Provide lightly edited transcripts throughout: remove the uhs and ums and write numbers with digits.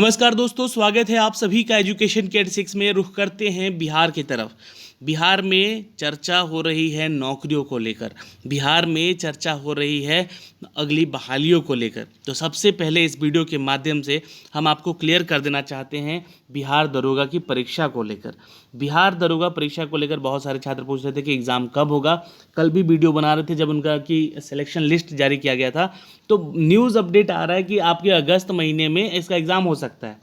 नमस्कार दोस्तों, स्वागत है आप सभी का एजुकेशन के 6 में। रुख करते हैं बिहार की तरफ। बिहार में चर्चा हो रही है नौकरियों को लेकर, बिहार में चर्चा हो रही है अगली बहालियों को लेकर। तो सबसे पहले इस वीडियो के माध्यम से हम आपको क्लियर कर देना चाहते हैं बिहार दरोगा की परीक्षा को लेकर। बिहार दरोगा परीक्षा को लेकर बहुत सारे छात्र पूछ रहे थे कि एग्ज़ाम कब होगा। कल भी वीडियो बना रहे थे जब उनका कि सिलेक्शन लिस्ट जारी किया गया था, तो न्यूज़ अपडेट आ रहा है कि आपके अगस्त महीने में इसका एग्ज़ाम हो सकता है,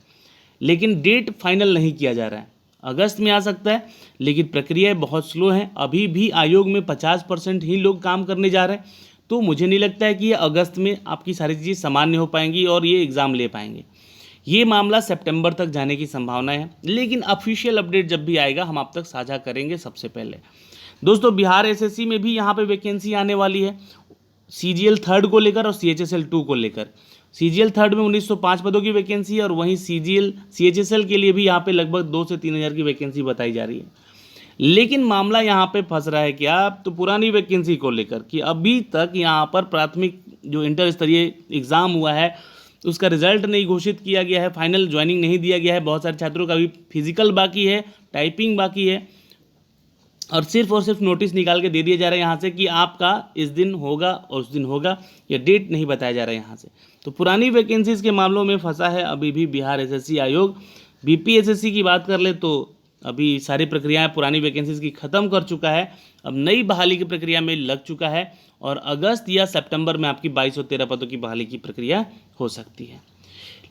लेकिन डेट फाइनल नहीं किया जा रहा है। अगस्त में आ सकता है, लेकिन प्रक्रिया बहुत स्लो है। अभी भी आयोग में 50% ही लोग काम करने जा रहे हैं, तो मुझे नहीं लगता है कि ये अगस्त में आपकी सारी चीज़ें सामान्य हो पाएंगी और ये एग्ज़ाम ले पाएंगे। ये मामला सितंबर तक जाने की संभावना है, लेकिन ऑफिशियल अपडेट जब भी आएगा हम आप तक साझा करेंगे। सबसे पहले दोस्तों, बिहार एसएससी में भी यहाँ पे वैकेंसी आने वाली है, सीजीएल 3 को लेकर और सीएचएसएल 2 को लेकर। सीजीएल 3 में 1905 पदों की वैकेंसी है और वहीं सीएचएसएल के लिए भी यहाँ पे लगभग 2 से 3 हज़ार की वैकेंसी बताई जा रही है। लेकिन मामला यहाँ पे फंस रहा है क्या, तो पुरानी वैकेंसी को लेकर कि अभी तक यहाँ पर प्राथमिक जो इंटर स्तरीय एग्ज़ाम हुआ है उसका रिजल्ट नहीं घोषित किया गया है, फाइनल ज्वाइनिंग नहीं दिया गया है। बहुत सारे छात्रों का भी फिजिकल बाकी है, टाइपिंग बाकी है, और सिर्फ नोटिस निकाल के दे दिया जा रहा है यहाँ से कि आपका इस दिन होगा और उस दिन होगा, ये डेट नहीं बताया जा रहा है यहाँ से। तो पुरानी वैकेंसीज़ के मामलों में फंसा है अभी भी बिहार एसएससी आयोग। बीपीएसएससी की बात कर ले तो अभी सारी प्रक्रियाएं पुरानी वैकेंसीज़ की ख़त्म कर चुका है, अब नई बहाली की प्रक्रिया में लग चुका है और अगस्त या सितंबर में आपकी 22 और 13 पदों की बहाली की प्रक्रिया हो सकती है।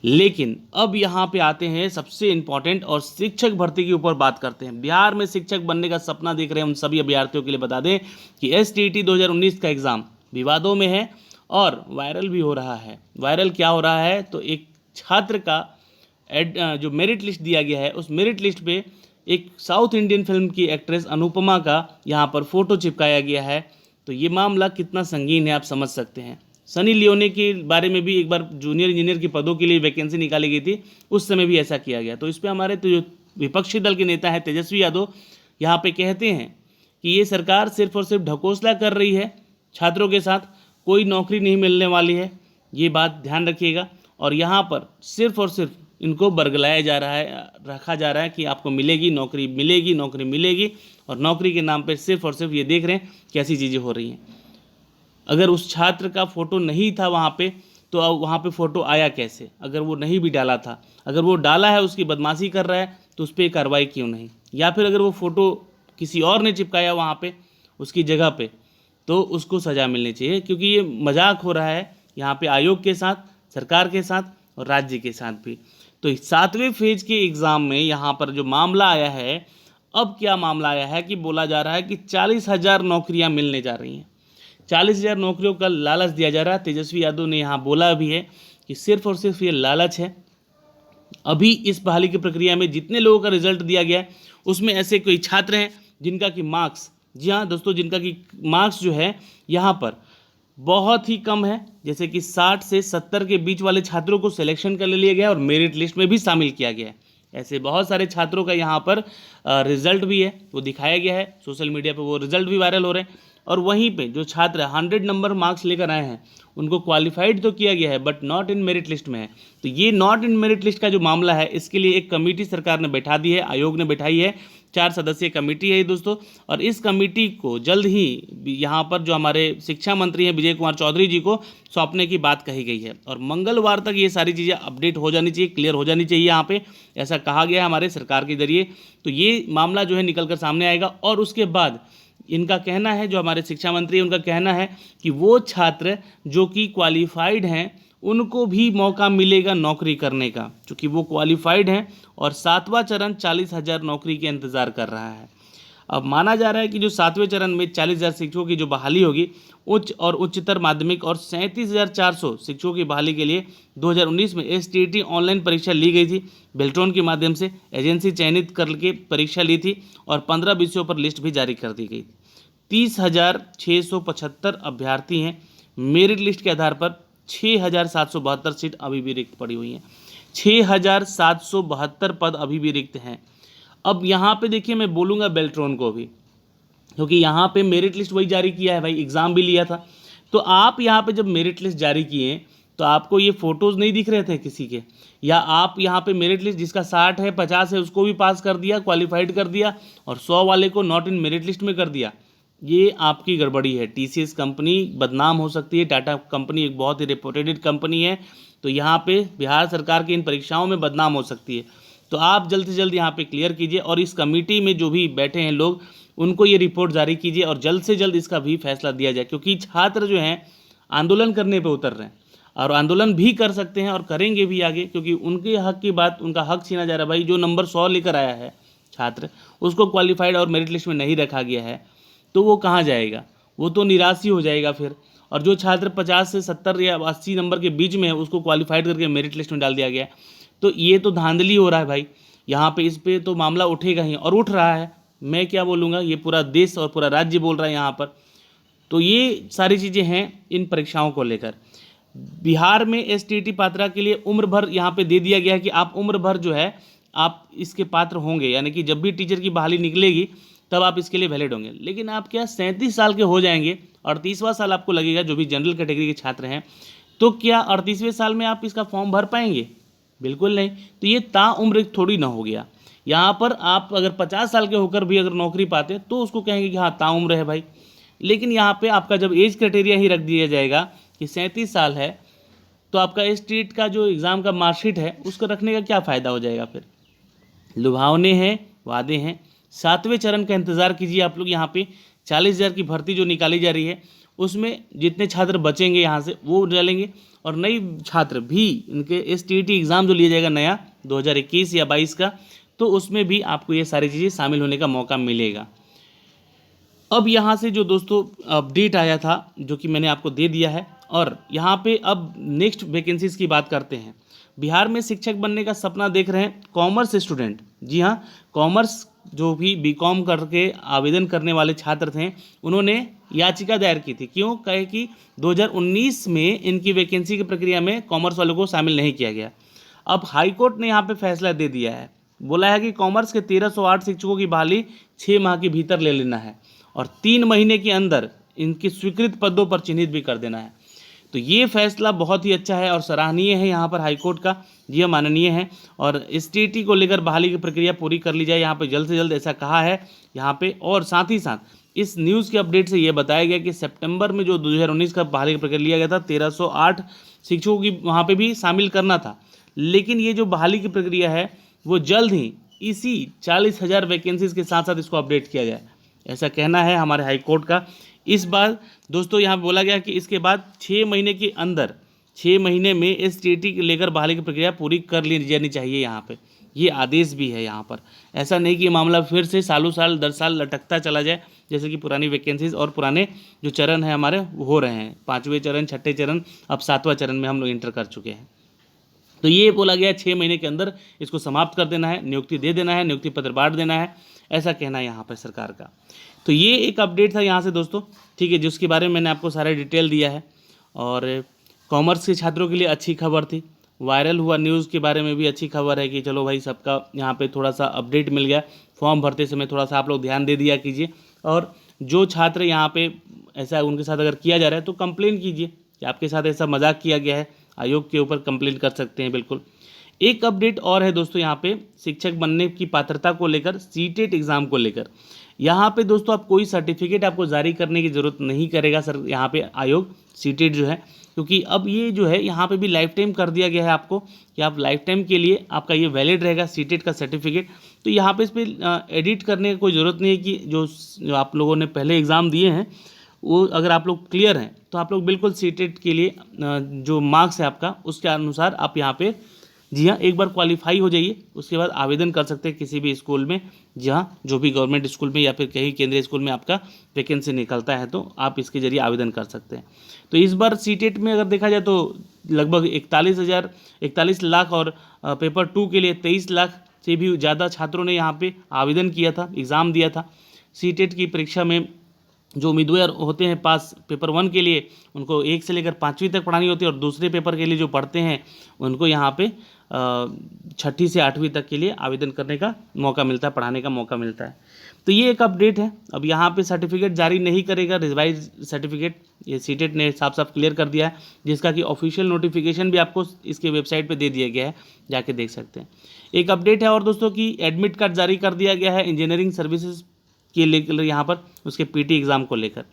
लेकिन अब यहाँ पे आते हैं सबसे इम्पॉर्टेंट और शिक्षक भर्ती के ऊपर बात करते हैं। बिहार में शिक्षक बनने का सपना देख रहे हैं उन सभी अभ्यर्थियों के लिए बता दें कि एसटीईटी 2019 का एग्ज़ाम विवादों में है और वायरल भी हो रहा है। वायरल क्या हो रहा है, तो एक छात्र का जो मेरिट लिस्ट दिया गया है उस मेरिट लिस्ट पे एक साउथ इंडियन फिल्म की एक्ट्रेस अनुपमा का यहाँ पर फ़ोटो चिपकाया गया है। तो ये मामला कितना संगीन है आप समझ सकते हैं। सनी लियोनी के बारे में भी एक बार जूनियर इंजीनियर के पदों के लिए वैकेंसी निकाली गई थी, उस समय भी ऐसा किया गया। तो इस पर हमारे तो जो विपक्षी दल के नेता हैं तेजस्वी यादव यहाँ पे कहते हैं कि ये सरकार सिर्फ और सिर्फ ढकोसला कर रही है छात्रों के साथ, कोई नौकरी नहीं मिलने वाली है, ये बात ध्यान रखिएगा। और यहाँ पर सिर्फ और सिर्फ इनको बरगलाया जा रहा है, रखा जा रहा है कि आपको मिलेगी नौकरी, मिलेगी नौकरी, मिलेगी, और नौकरी के नाम पर सिर्फ और सिर्फ ये देख रहे हैं कैसी चीज़ें हो रही हैं। अगर उस छात्र का फ़ोटो नहीं था वहाँ पे, तो अब वहाँ पे फ़ोटो आया कैसे? अगर वो नहीं भी डाला था, अगर वो डाला है, उसकी बदमाशी कर रहा है, तो उस पर कार्रवाई क्यों नहीं? या फिर अगर वो फ़ोटो किसी और ने चिपकाया वहाँ पे उसकी जगह पे, तो उसको सज़ा मिलनी चाहिए, क्योंकि ये मजाक हो रहा है यहाँ पे आयोग के साथ, सरकार के साथ और राज्य के साथ भी। तो 7वें फेज के एग्ज़ाम में यहाँ पर जो मामला आया है, अब क्या मामला आया है कि बोला जा रहा है कि 40,000 नौकरियाँ मिलने जा रही हैं। 40,000 नौकरियों का लालच दिया जा रहा है। तेजस्वी यादव ने यहाँ बोला भी है कि सिर्फ और सिर्फ ये लालच है। अभी इस बहाली की प्रक्रिया में जितने लोगों का रिजल्ट दिया गया है उसमें ऐसे कोई छात्र हैं जिनका कि मार्क्स, जी हाँ दोस्तों, जिनका कि मार्क्स जो है यहाँ पर बहुत ही कम है, जैसे कि 60 से 70 के बीच वाले छात्रों को सिलेक्शन कर लिया गया और मेरिट लिस्ट में भी शामिल किया गया है। ऐसे बहुत सारे छात्रों का यहाँ पर रिजल्ट भी है, वो दिखाया गया है सोशल मीडिया पे, वो रिजल्ट भी वायरल हो रहे हैं। और वहीं पे जो छात्र 100 नंबर मार्क्स लेकर आए हैं उनको क्वालिफाइड तो किया गया है, but not in merit list में है। तो ये नॉट इन मेरिट लिस्ट का जो मामला है, इसके लिए एक कमेटी सरकार ने बैठा दी है, आयोग ने बैठाई है, 4 सदस्यीय कमेटी है ये दोस्तों। और इस कमेटी को जल्द ही यहाँ पर जो हमारे शिक्षा मंत्री हैं विजय कुमार चौधरी जी को सौंपने की बात कही गई है, और मंगलवार तक ये सारी चीज़ें अपडेट हो जानी चाहिए, क्लियर हो जानी चाहिए यहाँ पे, ऐसा कहा गया है हमारे सरकार के जरिए। तो ये मामला जो है निकल कर सामने आएगा, और उसके बाद इनका कहना है, जो हमारे शिक्षा मंत्री, उनका कहना है कि वो छात्र जो कि क्वालिफाइड हैं उनको भी मौका मिलेगा नौकरी करने का, क्योंकि वो क्वालिफाइड हैं। और 7वां चरण 40,000 नौकरी के इंतज़ार कर रहा है। अब माना जा रहा है कि जो 7वें चरण में 40,000 शिक्षकों की जो बहाली होगी, उच्च और उच्चतर माध्यमिक, और 37,400 शिक्षकों की बहाली के लिए 2019 में एसटीईटी ऑनलाइन परीक्षा ली गई थी। बेल्ट्रॉन के माध्यम से एजेंसी चयनित करके परीक्षा ली थी और 15 विषयों पर लिस्ट भी जारी कर दी गई। 30,675 अभ्यर्थी हैं। मेरिट लिस्ट के आधार पर 6,772 सीट अभी भी रिक्त पड़ी हुई हैं। 6,772 पद अभी भी रिक्त हैं। अब यहाँ पे देखिए, मैं बोलूँगा बेल्ट्रॉन को भी, क्योंकि यहाँ पे मेरिट लिस्ट वही जारी किया है भाई, एग्ज़ाम भी लिया था। तो आप यहाँ पे जब मेरिट लिस्ट जारी किए तो आपको ये फ़ोटोज़ नहीं दिख रहे थे किसी के, या आप यहाँ पे मेरिट लिस्ट जिसका 60 है 50 है उसको भी पास कर दिया, क्वालिफाइड कर दिया, और 100 वाले को नॉट इन मेरिट लिस्ट में कर दिया। ये आपकी गड़बड़ी है। टीसीएस कंपनी बदनाम हो सकती है। टाटा कंपनी एक बहुत ही रेपुटेड कंपनी है, तो यहाँ पे बिहार सरकार की इन परीक्षाओं में बदनाम हो सकती है। तो आप जल्द से जल्द यहाँ पे क्लियर कीजिए, और इस कमेटी में जो भी बैठे हैं लोग उनको ये रिपोर्ट जारी कीजिए, और जल्द से जल्द इसका भी फैसला दिया जाए, क्योंकि छात्र जो हैं आंदोलन करने पे उतर रहे हैं, और आंदोलन भी कर सकते हैं और करेंगे भी आगे, क्योंकि उनके हक की बात, उनका हक छीना जा रहा है। भाई जो नंबर 100 लेकर आया है छात्र, उसको क्वालिफाइड और मेरिट लिस्ट में नहीं रखा गया है, तो वो कहाँ जाएगा? वो तो निराश ही हो जाएगा फिर। और जो छात्र 50 से 70 या 80 नंबर के बीच में है उसको क्वालिफाइड करके मेरिट लिस्ट में डाल दिया गया, तो ये तो धांधली हो रहा है भाई। यहाँ पे इस पे तो मामला उठेगा ही, और उठ रहा है। मैं क्या बोलूँगा, ये पूरा देश और पूरा राज्य बोल रहा है यहाँ पर। तो ये सारी चीज़ें हैं इन परीक्षाओं को लेकर। बिहार में एसटीईटी पात्रता के लिए उम्र भर यहाँ पे दे दिया गया है कि आप उम्र भर जो है आप इसके पात्र होंगे, यानी कि जब भी टीचर की बहाली निकलेगी तब आप इसके लिए वैलिड होंगे। लेकिन आप क्या 37 साल के हो जाएंगे, 38वां साल आपको लगेगा, जो भी जनरल कैटेगरी के छात्र हैं, तो क्या 38वें साल में आप इसका फॉर्म भर पाएंगे? बिल्कुल नहीं। तो ये ताउम्र थोड़ी ना हो गया। यहाँ पर आप अगर 50 साल के होकर भी अगर नौकरी पाते तो उसको कहेंगे कि हाँ ताउम्र है भाई। लेकिन यहाँ पे आपका जब एज क्राइटेरिया ही रख दिया जाएगा कि 37 साल है, तो आपका एसटीईटी का जो एग्ज़ाम का मार्कशीट है उसको रखने का क्या फ़ायदा हो जाएगा फिर? लुभावने हैं, वादे हैं। 7वें चरण का इंतज़ार कीजिए आप लोग। यहाँ पे 40,000 की भर्ती जो निकाली जा रही है उसमें जितने छात्र बचेंगे यहाँ से वो डालेंगे, और नई छात्र भी इनके एसटीईटी एग्ज़ाम जो लिया जाएगा नया 2021 या 22 का, तो उसमें भी आपको ये सारी चीज़ें शामिल होने का मौका मिलेगा। अब यहाँ से जो दोस्तों अपडेट आया था जो कि मैंने आपको दे दिया है, और यहाँ पे अब नेक्स्ट वैकेंसीज़ की बात करते हैं। बिहार में शिक्षक बनने का सपना देख रहे हैं कॉमर्स स्टूडेंट। जी हाँ, कॉमर्स जो भी बीकॉम करके आवेदन करने वाले छात्र थे उन्होंने याचिका दायर की थी। क्यों? कहे कि 2019 में इनकी वैकेंसी की प्रक्रिया में कॉमर्स वालों को शामिल नहीं किया गया। अब हाई कोर्ट ने यहाँ पे फैसला दे दिया है, बोला है कि कॉमर्स के 1308 शिक्षकों की बहाली 6 माह के भीतर ले लेना है, और 3 महीने के अंदर इनकी स्वीकृत पदों पर चिन्हित भी कर देना है। तो ये फैसला बहुत ही अच्छा है और सराहनीय है यहाँ पर हाईकोर्ट का, ये माननीय है। और एसटीईटी को लेकर बहाली की प्रक्रिया पूरी कर ली जाए यहाँ पे जल्द से जल्द, ऐसा कहा है यहाँ पे। और साथ ही साथ इस न्यूज़ के अपडेट से ये बताया गया कि सितंबर में जो 2019 का बहाली की प्रक्रिया लिया गया था, 1308 शिक्षकों की वहाँ पे भी शामिल करना था। लेकिन ये जो बहाली की प्रक्रिया है वो जल्द ही इसी 40,000 वैकेंसीज़ के साथ साथ इसको अपडेट किया जाए, ऐसा कहना है हमारे हाईकोर्ट का। इस बार दोस्तों यहाँ बोला गया कि इसके बाद 6 महीने के अंदर, 6 महीने में एसटीईटी को लेकर बहाली की प्रक्रिया पूरी कर ली जानी चाहिए। यहाँ पे ये आदेश भी है यहाँ पर। ऐसा नहीं कि ये मामला फिर से सालों साल 10 साल लटकता चला जाए, जैसे कि पुरानी वैकेंसीज और पुराने जो चरण है हमारे हो रहे हैं, 5वें चरण, 6ठे चरण, अब 7वां चरण में हम लोग इंटर कर चुके हैं। तो ये बोला गया 6 महीने के अंदर इसको समाप्त कर देना है, नियुक्ति दे देना है, नियुक्ति पत्र बांट देना है, ऐसा कहना है यहाँ पर सरकार का। तो ये एक अपडेट था यहाँ से दोस्तों, ठीक है, जिसके बारे में मैंने आपको सारा डिटेल दिया है। और कॉमर्स के छात्रों के लिए अच्छी खबर थी। वायरल हुआ न्यूज़ के बारे में भी अच्छी खबर है कि चलो भाई सबका यहाँ पे थोड़ा सा अपडेट मिल गया। फॉर्म भरते समय थोड़ा सा आप लोग ध्यान दे दिया कीजिए, और जो छात्र यहाँ पे ऐसा उनके साथ अगर किया जा रहा है तो कंप्लेन कीजिए कि आपके साथ ऐसा मजाक किया गया है। आयोग के ऊपर कंप्लेन कर सकते हैं बिल्कुल। एक अपडेट और है दोस्तों यहाँ पे शिक्षक बनने की पात्रता को लेकर, सीटेट एग्ज़ाम को लेकर। यहाँ पे दोस्तों आप कोई सर्टिफिकेट आपको जारी करने की ज़रूरत नहीं करेगा सर यहाँ पे आयोग, सीटेट जो है, क्योंकि अब ये जो है यहाँ पे भी लाइफ टाइम कर दिया गया है आपको कि आप लाइफ टाइम के लिए आपका ये वैलिड रहेगा सीटेट का सर्टिफिकेट। तो यहाँ पे इस पर एडिट करने की कोई ज़रूरत नहीं है कि जो आप लोगों ने पहले एग्ज़ाम दिए हैं वो अगर आप लोग क्लियर हैं तो आप लोग बिल्कुल सीटेट के लिए जो मार्क्स है आपका उसके अनुसार आप यहाँ पे, जी हाँ, एक बार क्वालिफाई हो जाइए, उसके बाद आवेदन कर सकते हैं किसी भी स्कूल में, जी हाँ, जो भी गवर्नमेंट स्कूल में या फिर कहीं केंद्रीय स्कूल में आपका वैकेंसी निकलता है तो आप इसके जरिए आवेदन कर सकते हैं। तो इस बार सीटेट में अगर देखा जाए तो लगभग 41 लाख और पेपर 2 के लिए 23 लाख से भी ज़्यादा छात्रों ने यहाँ पे आवेदन किया था, एग्ज़ाम दिया था। सीटेट की परीक्षा में जो उम्मीदवार होते हैं पास पेपर 1 के लिए, उनको 1 से लेकर 5वीं तक पढ़ानी होती है, और दूसरे पेपर के लिए जो पढ़ते हैं उनको यहाँ पे छठी से 8वीं तक के लिए आवेदन करने का मौका मिलता है, पढ़ाने का मौका मिलता है। तो ये एक अपडेट है। अब यहाँ पे सर्टिफिकेट जारी नहीं करेगा रिवाइज सर्टिफिकेट, ये सीटेट ने साफ साफ क्लियर कर दिया है, जिसका कि ऑफिशियल नोटिफिकेशन भी आपको इसके वेबसाइट पे दे दिया गया है, जाके देख सकते हैं। एक अपडेट है और दोस्तों की एडमिट कार्ड जारी कर दिया गया है इंजीनियरिंग सर्विसेज के लेकर, यहाँ पर उसके पीटी एग्ज़ाम को लेकर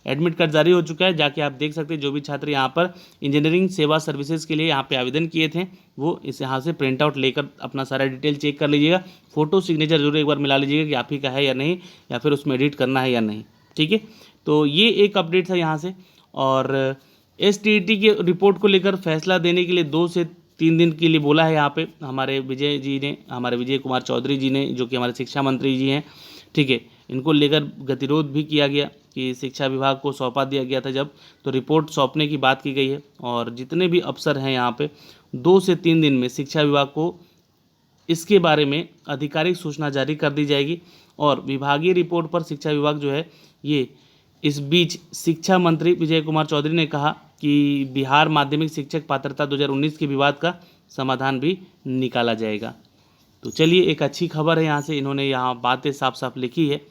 एडमिट कार्ड जारी हो चुका है। जाके आप देख सकते हैं जो भी छात्र यहाँ पर इंजीनियरिंग सेवा सर्विसेज के लिए यहाँ पे आवेदन किए थे वो इस यहाँ से प्रिंट आउट लेकर अपना सारा डिटेल चेक कर लीजिएगा। फ़ोटो सिग्नेचर जरूर एक बार मिला लीजिएगा कि आप ही का है या नहीं, या फिर उसमें एडिट करना है या नहीं। ठीक है, तो ये एक अपडेट था यहाँ से। और STET के रिपोर्ट को लेकर फैसला देने के लिए 2 से 3 दिन के लिए बोला है यहाँ पे हमारे विजय कुमार चौधरी जी ने, जो कि हमारे शिक्षा मंत्री जी हैं। ठीक है, इनको लेकर गतिरोध भी किया गया कि शिक्षा विभाग को सौंपा दिया गया था जब, तो रिपोर्ट सौंपने की बात की गई है। और जितने भी अफसर हैं यहाँ पे 2 से 3 दिन में शिक्षा विभाग को इसके बारे में आधिकारिक सूचना जारी कर दी जाएगी। और विभागीय रिपोर्ट पर शिक्षा विभाग जो है ये, इस बीच शिक्षा मंत्री विजय कुमार चौधरी ने कहा कि बिहार माध्यमिक शिक्षक पात्रता 2019 के विवाद का समाधान भी निकाला जाएगा। तो चलिए, एक अच्छी खबर है यहाँ से, इन्होंने यहाँ बातें साफ साफ लिखी है।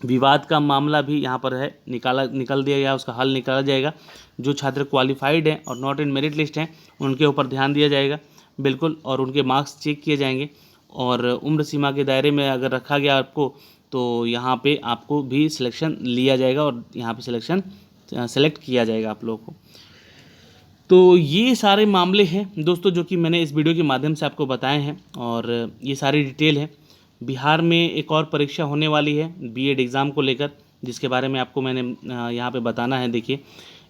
विवाद का मामला भी यहाँ पर है, निकल दिया गया, उसका हल निकाला जाएगा। जो छात्र क्वालिफाइड हैं और नॉट इन मेरिट लिस्ट हैं उनके ऊपर ध्यान दिया जाएगा बिल्कुल, और उनके मार्क्स चेक किए जाएंगे। और उम्र सीमा के दायरे में अगर रखा गया आपको, तो यहाँ पे आपको भी सिलेक्शन लिया जाएगा और यहाँ पे सेलेक्ट किया जाएगा आप लोगों को। तो ये सारे मामले हैं दोस्तों जो कि मैंने इस वीडियो के माध्यम से आपको बताए हैं, और ये सारी डिटेल है। बिहार में एक और परीक्षा होने वाली है बीएड एग्ज़ाम को लेकर, जिसके बारे में आपको मैंने यहाँ पे बताना है। देखिए,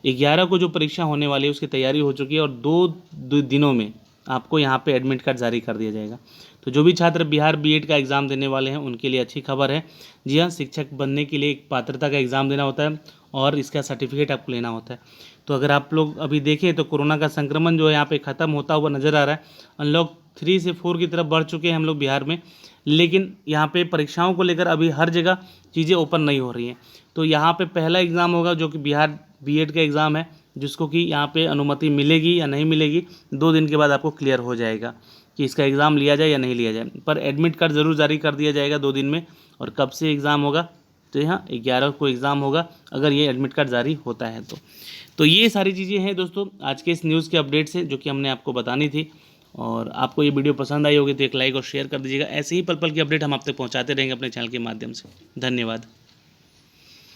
11 को जो परीक्षा होने वाली है उसकी तैयारी हो चुकी है, और 2 दिनों में आपको यहाँ पे एडमिट कार्ड जारी कर दिया जाएगा। तो जो भी छात्र बिहार बीएड का एग्ज़ाम देने वाले हैं उनके लिए अच्छी खबर है। जी हाँ, शिक्षक बनने के लिए एक पात्रता का एग्ज़ाम देना होता है और इसका सर्टिफिकेट आपको लेना होता है। तो अगर आप लोग अभी देखें तो कोरोना का संक्रमण जो है यहाँ पे ख़त्म होता हुआ नज़र आ रहा है। अनलॉक 3 से 4 की तरफ बढ़ चुके हैं हम लोग बिहार में, लेकिन यहाँ पे परीक्षाओं को लेकर अभी हर जगह चीज़ें ओपन नहीं हो रही हैं। तो यहाँ पे पहला एग्ज़ाम होगा जो कि बिहार बीएड का एग्ज़ाम है, जिसको कि यहाँ पे अनुमति मिलेगी या नहीं मिलेगी 2 दिन के बाद आपको क्लियर हो जाएगा कि इसका एग्ज़ाम लिया जाए या नहीं लिया जाए। पर एडमिट कार्ड ज़रूर जारी कर दिया जाएगा 2 दिन में। और कब से एग्ज़ाम होगा, तो यहाँ 11 को एग्ज़ाम होगा अगर ये एडमिट कार्ड जारी होता है तो ये सारी चीज़ें हैं दोस्तों आज के इस न्यूज़ के अपडेट से, जो कि हमने आपको बतानी थी। और आपको ये वीडियो पसंद आई होगी तो एक लाइक और शेयर कर दीजिएगा। ऐसे ही पल पल की अपडेट हम आप तक पहुँचाते रहेंगे अपने चैनल के माध्यम से। धन्यवाद।